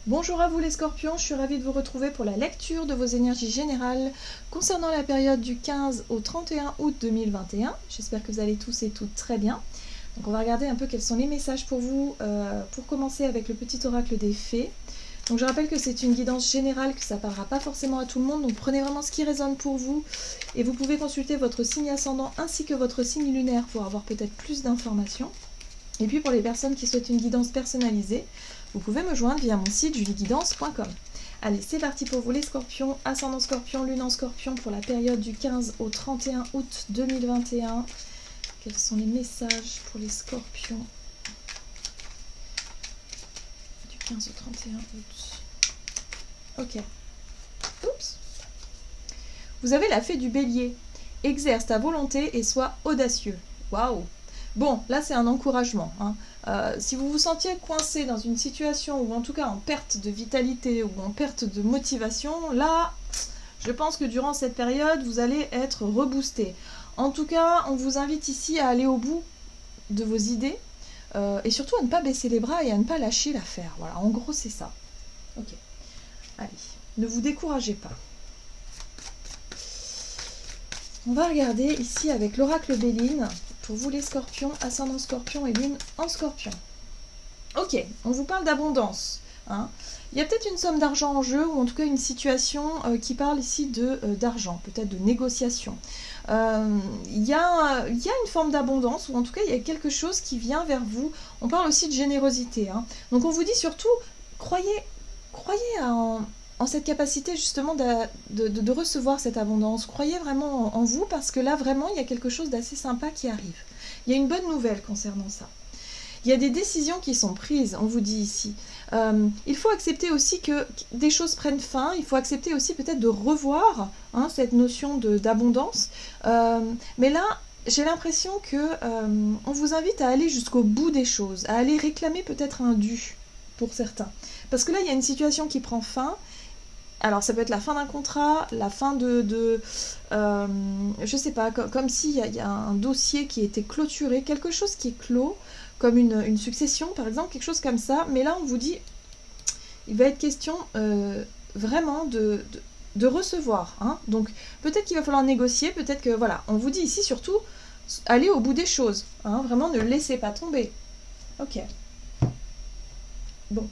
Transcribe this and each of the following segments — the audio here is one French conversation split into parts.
Bonjour à vous les scorpions, je suis ravie de vous retrouver pour la lecture de vos énergies générales concernant la période du 15 au 31 août 2021. J'espère que vous allez tous et toutes très bien. Donc on va regarder un peu quels sont les messages pour vous, pour commencer avec le petit oracle des fées. Donc je rappelle que c'est une guidance générale, que ça ne parlera pas forcément à tout le monde, donc prenez vraiment ce qui résonne pour vous. Et vous pouvez consulter votre signe ascendant ainsi que votre signe lunaire pour avoir peut-être plus d'informations. Et puis pour les personnes qui souhaitent une guidance personnalisée, vous pouvez me joindre via mon site julieguidance.com. Allez, c'est parti pour vous les scorpions, ascendant scorpion, lune en scorpion pour la période du 15 au 31 août 2021. Quels sont les messages pour les scorpions du 15 au 31 août? Ok. Oups. Vous avez la fée du bélier. Exerce ta volonté et sois audacieux. Waouh! Bon, là c'est un encouragement. Si vous vous sentiez coincé dans une situation ou en tout cas en perte de vitalité ou en perte de motivation, là, je pense que durant cette période, vous allez être reboosté. En tout cas, on vous invite ici à aller au bout de vos idées et surtout à ne pas baisser les bras et à ne pas lâcher l'affaire. Voilà, en gros c'est ça. Ok, allez, ne vous découragez pas. On va regarder ici avec l'oracle Béline. Pour vous les scorpions, ascendant scorpion et lune en scorpion. Ok, on vous parle d'abondance. Il y a peut-être une somme d'argent en jeu, ou en tout cas une situation qui parle ici d'argent, peut-être de négociation. Il y a une forme d'abondance, ou en tout cas il y a quelque chose qui vient vers vous. On parle aussi de générosité. Donc on vous dit surtout, croyez en cette capacité justement de recevoir cette abondance. Croyez vraiment en vous parce que là vraiment il y a quelque chose d'assez sympa qui arrive. Il y a une bonne nouvelle concernant ça. Il y a des décisions qui sont prises, on vous dit ici. Il faut accepter aussi que des choses prennent fin, il faut accepter aussi peut-être de revoir cette notion d'abondance. Mais là, j'ai l'impression que on vous invite à aller jusqu'au bout des choses, à aller réclamer peut-être un dû pour certains. Parce que là, il y a une situation qui prend fin. Alors ça peut être la fin d'un contrat, la fin je sais pas, comme s'il y a un dossier qui était clôturé, quelque chose qui est clos, comme une succession par exemple, quelque chose comme ça. Mais là on vous dit, il va être question vraiment de recevoir. Donc peut-être qu'il va falloir négocier, peut-être que voilà, on vous dit ici surtout, allez au bout des choses. Vraiment ne laissez pas tomber. Ok. Bon.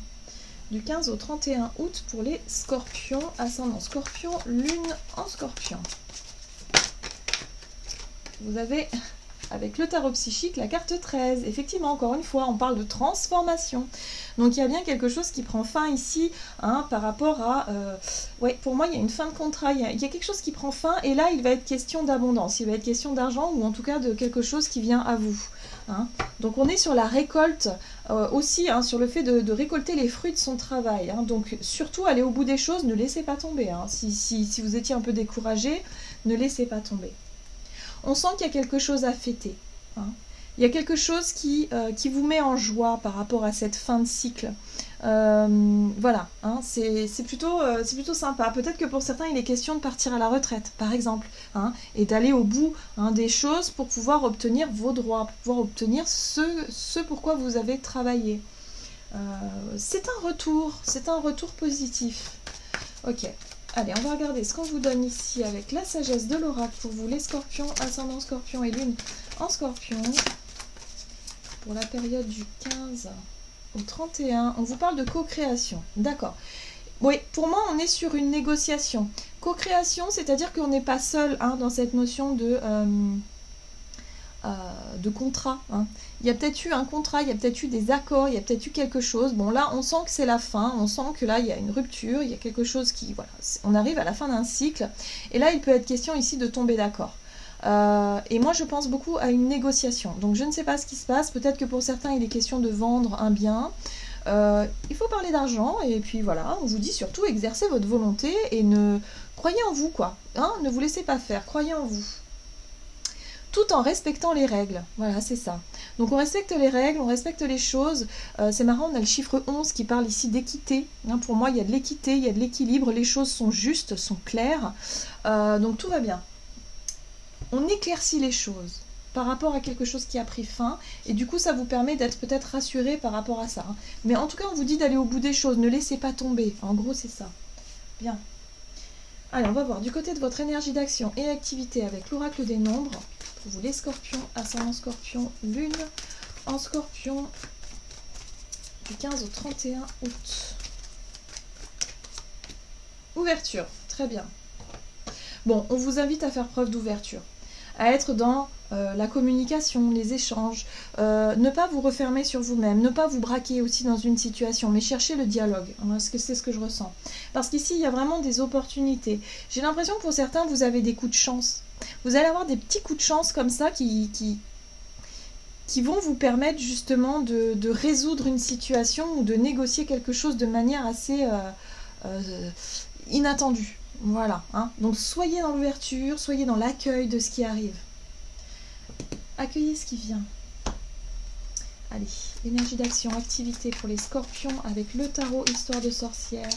Du 15 au 31 août pour les scorpions, ascendant scorpion, lune en scorpion. Vous avez, avec le tarot psychique, la carte 13. Effectivement, encore une fois, on parle de transformation. Donc il y a bien quelque chose qui prend fin ici, par rapport à... ouais, pour moi, il y a une fin de contrat, il y a quelque chose qui prend fin, et là, il va être question d'abondance, il va être question d'argent, ou en tout cas de quelque chose qui vient à vous. Donc on est sur la récolte aussi, sur le fait de récolter les fruits de son travail. Donc surtout, allez au bout des choses, ne laissez pas tomber. Si vous étiez un peu découragé, ne laissez pas tomber. On sent qu'il y a quelque chose à fêter. Il y a quelque chose qui vous met en joie par rapport à cette fin de cycle. Voilà, c'est plutôt sympa. Peut-être que pour certains, il est question de partir à la retraite, par exemple, et d'aller au bout des choses pour pouvoir obtenir vos droits, pour pouvoir obtenir ce pourquoi vous avez travaillé. C'est un retour positif. Ok. Allez, on va regarder ce qu'on vous donne ici avec la sagesse de l'oracle pour vous, les scorpions, ascendant scorpion et lune en scorpion. Pour la période du 15 au 31, on vous parle de co-création. D'accord. Oui, pour moi, on est sur une négociation. Co-création, c'est-à-dire qu'on n'est pas seul dans cette notion de contrat. Il y a peut-être eu un contrat, il y a peut-être eu des accords, il y a peut-être eu quelque chose. Bon, là, on sent que c'est la fin, on sent que là, il y a une rupture, il y a quelque chose qui... Voilà, on arrive à la fin d'un cycle. Et là, il peut être question ici de tomber d'accord. Et moi, je pense beaucoup à une négociation. Donc, je ne sais pas ce qui se passe. Peut-être que pour certains, il est question de vendre un bien. Il faut parler d'argent. Et puis, voilà, on vous dit surtout, exercez votre volonté et croyez en vous, quoi. Ne vous laissez pas faire, croyez en vous. Tout en respectant les règles. Voilà, c'est ça. Donc on respecte les règles, on respecte les choses. C'est marrant, on a le chiffre 11 qui parle ici d'équité. Pour moi, il y a de l'équité, il y a de l'équilibre, les choses sont justes, sont claires. Donc tout va bien. On éclaircit les choses. par rapport à quelque chose qui a pris fin. Et du coup, ça vous permet d'être peut-être rassuré par rapport à ça. Hein. Mais en tout cas, on vous dit d'aller au bout des choses. Ne laissez pas tomber. En gros, c'est ça. Bien. Allez, on va voir du côté de votre énergie d'action et activité avec l'oracle des nombres. Pour vous les scorpions, ascendant scorpion, lune en scorpion du 15 au 31 août. Ouverture, très bien. Bon, on vous invite à faire preuve d'ouverture, à être dans la communication, les échanges, ne pas vous refermer sur vous-même, ne pas vous braquer aussi dans une situation, mais chercher le dialogue, parce que c'est ce que je ressens. Parce qu'ici, il y a vraiment des opportunités. J'ai l'impression que pour certains, vous avez des coups de chance. Vous allez avoir des petits coups de chance comme ça qui vont vous permettre justement de résoudre une situation ou de négocier quelque chose de manière assez inattendue. Voilà, hein. Donc soyez dans l'ouverture, soyez dans l'accueil de ce qui arrive. Accueillez ce qui vient. Allez, énergie d'action, activité pour les scorpions avec le tarot Histoire de sorcière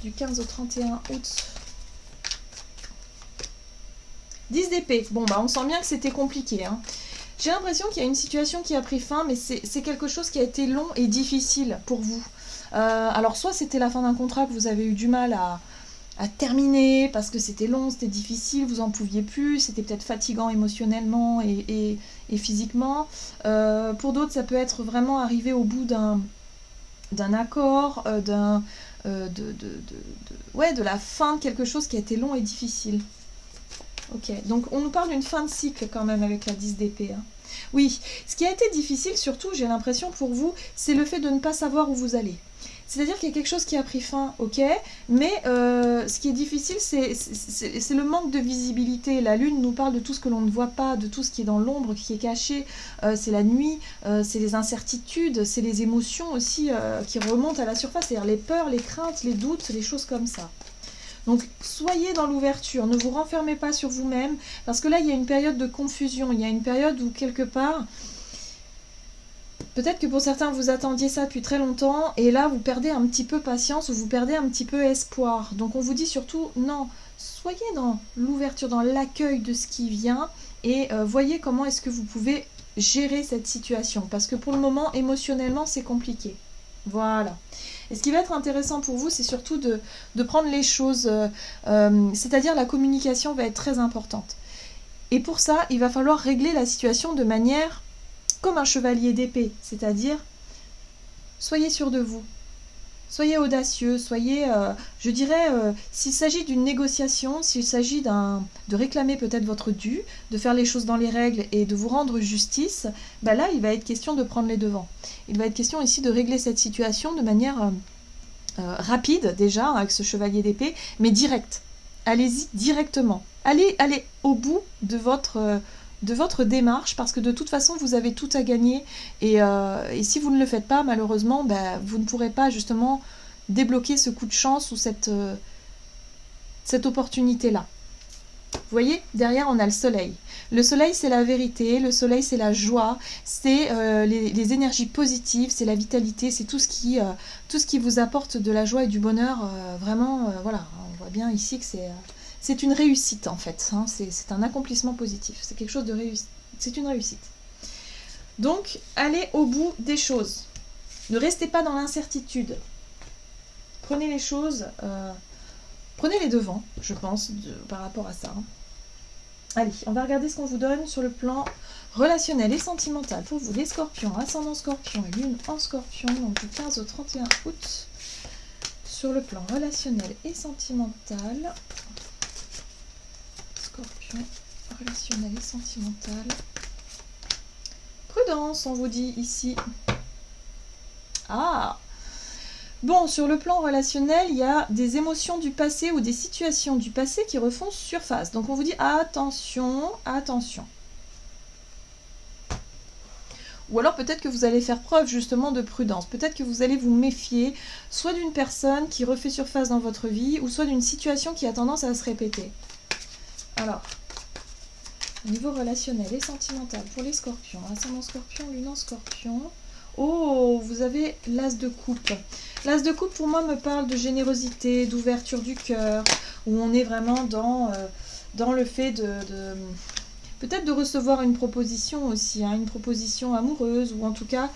du 15 au 31 août. 10 d'épée. Bon, bah on sent bien que c'était compliqué. Hein. J'ai l'impression qu'il y a une situation qui a pris fin, mais c'est quelque chose qui a été long et difficile pour vous. Alors, soit c'était la fin d'un contrat que vous avez eu du mal à terminer parce que c'était long, c'était difficile, vous en pouviez plus, c'était peut-être fatigant émotionnellement et physiquement. Pour d'autres, ça peut être vraiment arrivé au bout d'un accord, de la fin de quelque chose qui a été long et difficile. Ok, donc on nous parle d'une fin de cycle quand même avec la 10 d'épée. Hein. Oui, ce qui a été difficile surtout, j'ai l'impression pour vous, c'est le fait de ne pas savoir où vous allez. C'est-à-dire qu'il y a quelque chose qui a pris fin, ok, mais ce qui est difficile, c'est le manque de visibilité. La lune nous parle de tout ce que l'on ne voit pas, de tout ce qui est dans l'ombre, qui est caché. C'est la nuit, c'est les incertitudes, c'est les émotions aussi qui remontent à la surface, c'est-à-dire les peurs, les craintes, les doutes, les choses comme ça. Donc, soyez dans l'ouverture, ne vous renfermez pas sur vous-même, parce que là, il y a une période de confusion, il y a une période où, quelque part, peut-être que pour certains, vous attendiez ça depuis très longtemps, et là, vous perdez un petit peu patience, ou vous perdez un petit peu espoir. Donc, on vous dit surtout, non, soyez dans l'ouverture, dans l'accueil de ce qui vient, et voyez comment est-ce que vous pouvez gérer cette situation, parce que pour le moment, émotionnellement, c'est compliqué. Voilà. Et ce qui va être intéressant pour vous, c'est surtout de prendre les choses, c'est-à-dire la communication va être très importante. Et pour ça, il va falloir régler la situation de manière comme un chevalier d'épée, c'est-à-dire soyez sûr de vous, soyez audacieux, soyez, je dirais, s'il s'agit d'une négociation, s'il s'agit de réclamer peut-être votre dû, de faire les choses dans les règles et de vous rendre justice, bah là, il va être question de prendre les devants. Il va être question ici de régler cette situation de manière rapide, déjà, avec ce chevalier d'épée, mais direct. Allez-y directement. Allez au bout de votre démarche, parce que de toute façon, vous avez tout à gagner. Et si vous ne le faites pas, malheureusement, bah, vous ne pourrez pas justement débloquer ce coup de chance ou cette opportunité-là. Vous voyez, derrière, on a le soleil. Le soleil, c'est la vérité, le soleil, c'est la joie, c'est les énergies positives, c'est la vitalité, c'est tout ce qui vous apporte de la joie et du bonheur. Vraiment, voilà, on voit bien ici que c'est une réussite, en fait. Hein, c'est un accomplissement positif, c'est quelque chose de réussi. C'est une réussite. Donc, allez au bout des choses. Ne restez pas dans l'incertitude. Prenez les choses... prenez les devants, je pense, par rapport à ça. Allez, on va regarder ce qu'on vous donne sur le plan relationnel et sentimental. Pour vous, les scorpions, ascendant scorpion et lune en scorpion, donc du 15 au 31 août. Sur le plan relationnel et sentimental. Scorpion, relationnel et sentimental. Prudence, on vous dit ici. Ah! Bon, sur le plan relationnel, il y a des émotions du passé ou des situations du passé qui refont surface. Donc on vous dit attention, attention. Ou alors peut-être que vous allez faire preuve justement de prudence. Peut-être que vous allez vous méfier soit d'une personne qui refait surface dans votre vie, ou soit d'une situation qui a tendance à se répéter. Alors, au niveau relationnel et sentimental pour les scorpions, ascendant scorpion, lune en scorpion... Oh, vous avez l'as de coupe. L'as de coupe, pour moi, me parle de générosité, d'ouverture du cœur, où on est vraiment dans le fait Peut-être de recevoir une proposition aussi, hein, une proposition amoureuse, ou en tout cas,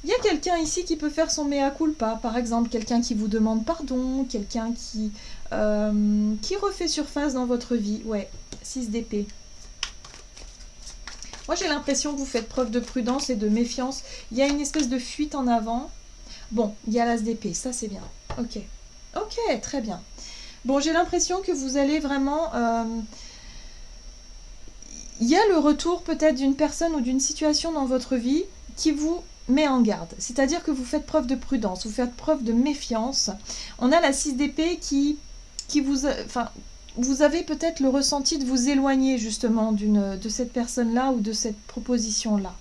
il y a quelqu'un ici qui peut faire son mea culpa, par exemple, quelqu'un qui vous demande pardon, quelqu'un qui refait surface dans votre vie. Ouais, 6 d'épée. Moi, j'ai l'impression que vous faites preuve de prudence et de méfiance. Il y a une espèce de fuite en avant. Bon, il y a l'as d'épée, ça c'est bien. Ok, ok, très bien. Bon, j'ai l'impression que vous allez vraiment... il y a le retour peut-être d'une personne ou d'une situation dans votre vie qui vous met en garde. C'est-à-dire que vous faites preuve de prudence, vous faites preuve de méfiance. On a la 6 d'épée qui vous... Enfin, vous avez peut-être le ressenti de vous éloigner justement de cette personne-là ou de cette proposition-là.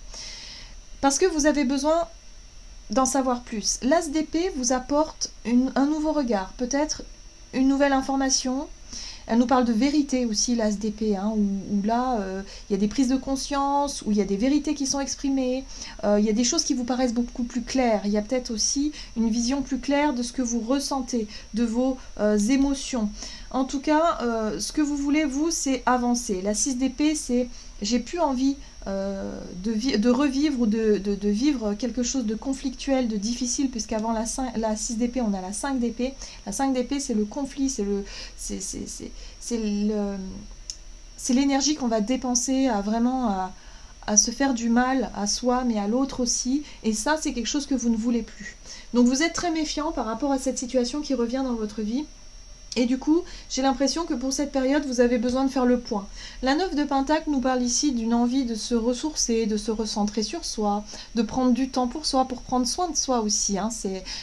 Parce que vous avez besoin d'en savoir plus. L'as d'épée vous apporte un nouveau regard, peut-être une nouvelle information. Elle nous parle de vérité aussi, l'as d'épée, hein, où là, il y a des prises de conscience, où il y a des vérités qui sont exprimées, il y a des choses qui vous paraissent beaucoup plus claires. Il y a peut-être aussi une vision plus claire de ce que vous ressentez, de vos émotions. En tout cas, ce que vous voulez, vous, c'est avancer. La 6 d'épée, c'est j'ai plus envie de revivre ou de vivre quelque chose de conflictuel, de difficile, puisqu'avant la 6 d'épée, on a la 5 d'épée. La 5 d'épée, c'est le conflit, c'est l'énergie qu'on va dépenser à se faire du mal à soi, mais à l'autre aussi. Et ça, c'est quelque chose que vous ne voulez plus. Donc vous êtes très méfiant par rapport à cette situation qui revient dans votre vie. Et du coup, j'ai l'impression que pour cette période, vous avez besoin de faire le point. La 9 de Pentacle nous parle ici d'une envie de se ressourcer, de se recentrer sur soi, de prendre du temps pour soi, pour prendre soin de soi aussi. Hein.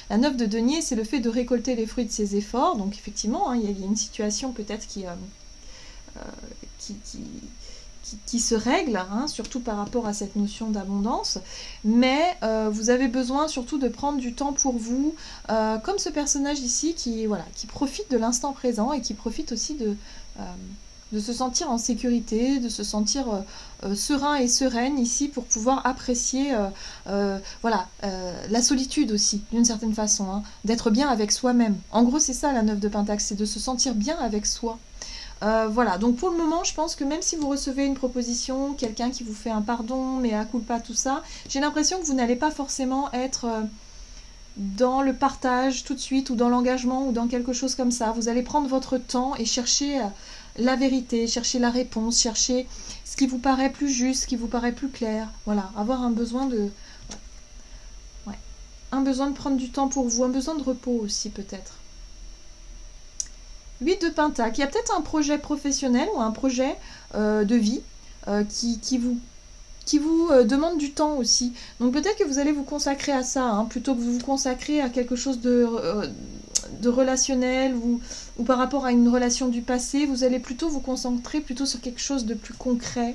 La 9 de Denier, c'est le fait de récolter les fruits de ses efforts. Donc effectivement, hein, il y a une situation peut-être qui se règle, hein, surtout par rapport à cette notion d'abondance, mais vous avez besoin surtout de prendre du temps pour vous, comme ce personnage ici qui profite de l'instant présent et qui profite aussi de se sentir en sécurité, de se sentir serein et sereine ici pour pouvoir apprécier la solitude aussi, d'une certaine façon, hein, d'être bien avec soi-même. En gros, c'est ça la 9 de Pentacle, c'est de se sentir bien avec soi. Voilà, donc pour le moment, je pense que même si vous recevez une proposition, quelqu'un qui vous fait un pardon, mea culpa, tout ça, j'ai l'impression que vous n'allez pas forcément être dans le partage tout de suite, ou dans l'engagement, ou dans quelque chose comme ça. Vous allez prendre votre temps et chercher la vérité, chercher la réponse, chercher ce qui vous paraît plus juste, ce qui vous paraît plus clair. Voilà, avoir un besoin de... Ouais. Un besoin de prendre du temps pour vous, un besoin de repos aussi peut-être. 8 de Pentacle, il y a peut-être un projet professionnel ou un projet de vie qui vous demande du temps aussi. Donc peut-être que vous allez vous consacrer à ça, hein, plutôt que vous vous consacrer à quelque chose de relationnel ou par rapport à une relation du passé. Vous allez plutôt vous concentrer plutôt sur quelque chose de plus concret,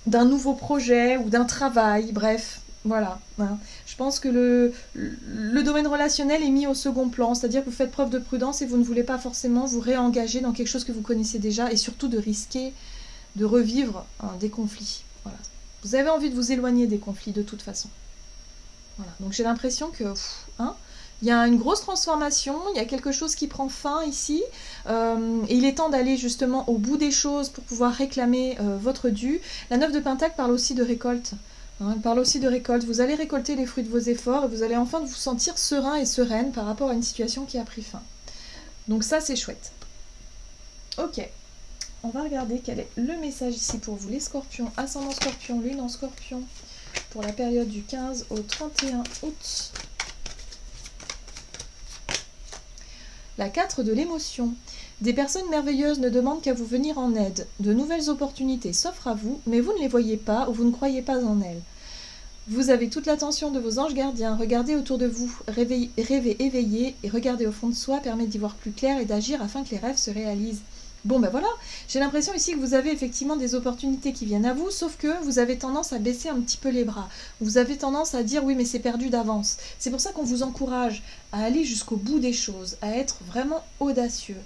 d'un nouveau projet ou d'un travail, bref. Voilà, hein. Je pense que le domaine relationnel est mis au second plan, c'est-à-dire que vous faites preuve de prudence et vous ne voulez pas forcément vous réengager dans quelque chose que vous connaissez déjà et surtout de risquer de revivre des conflits. Voilà. Vous avez envie de vous éloigner des conflits de toute façon. Voilà. Donc j'ai l'impression que il y a une grosse transformation, il y a quelque chose qui prend fin ici, et il est temps d'aller justement au bout des choses pour pouvoir réclamer votre dû. La 9 de Pentacle parle aussi de récolte. Hein, elle parle aussi de récolte. Vous allez récolter les fruits de vos efforts et vous allez enfin vous sentir serein et sereine par rapport à une situation qui a pris fin. Donc ça, c'est chouette. Ok. On va regarder quel est le message ici pour vous, les scorpions, ascendant scorpion, lune en scorpion, pour la période du 15 au 31 août. La 4 de l'émotion. Des personnes merveilleuses ne demandent qu'à vous venir en aide. De nouvelles opportunités s'offrent à vous, mais vous ne les voyez pas ou vous ne croyez pas en elles. Vous avez toute l'attention de vos anges gardiens. Regardez autour de vous, rêvez éveillé et regardez au fond de soi permet d'y voir plus clair et d'agir afin que les rêves se réalisent. Bon ben voilà, j'ai l'impression ici que vous avez effectivement des opportunités qui viennent à vous, sauf que vous avez tendance à baisser un petit peu les bras. Vous avez tendance à dire oui mais c'est perdu d'avance. C'est pour ça qu'on vous encourage à aller jusqu'au bout des choses, à être vraiment audacieux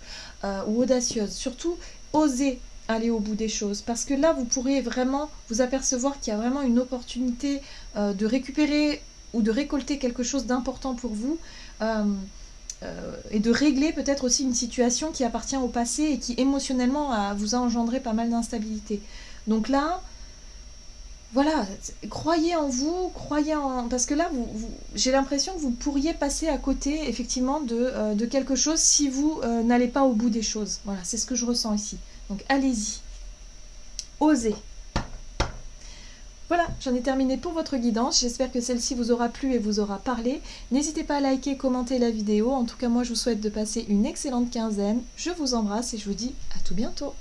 ou audacieuse. Surtout, osez aller au bout des choses, parce que là vous pourrez vraiment vous apercevoir qu'il y a vraiment une opportunité de récupérer ou de récolter quelque chose d'important pour vous. Et de régler peut-être aussi une situation qui appartient au passé et qui émotionnellement vous a engendré pas mal d'instabilité. Donc là, voilà, croyez en vous, croyez en... Parce que là, j'ai l'impression que vous pourriez passer à côté, effectivement, de quelque chose si vous n'allez pas au bout des choses. Voilà, c'est ce que je ressens ici. Donc allez-y, osez. Voilà, j'en ai terminé pour votre guidance. J'espère que celle-ci vous aura plu et vous aura parlé. N'hésitez pas à liker, commenter la vidéo. En tout cas, moi, je vous souhaite de passer une excellente quinzaine. Je vous embrasse et je vous dis à tout bientôt.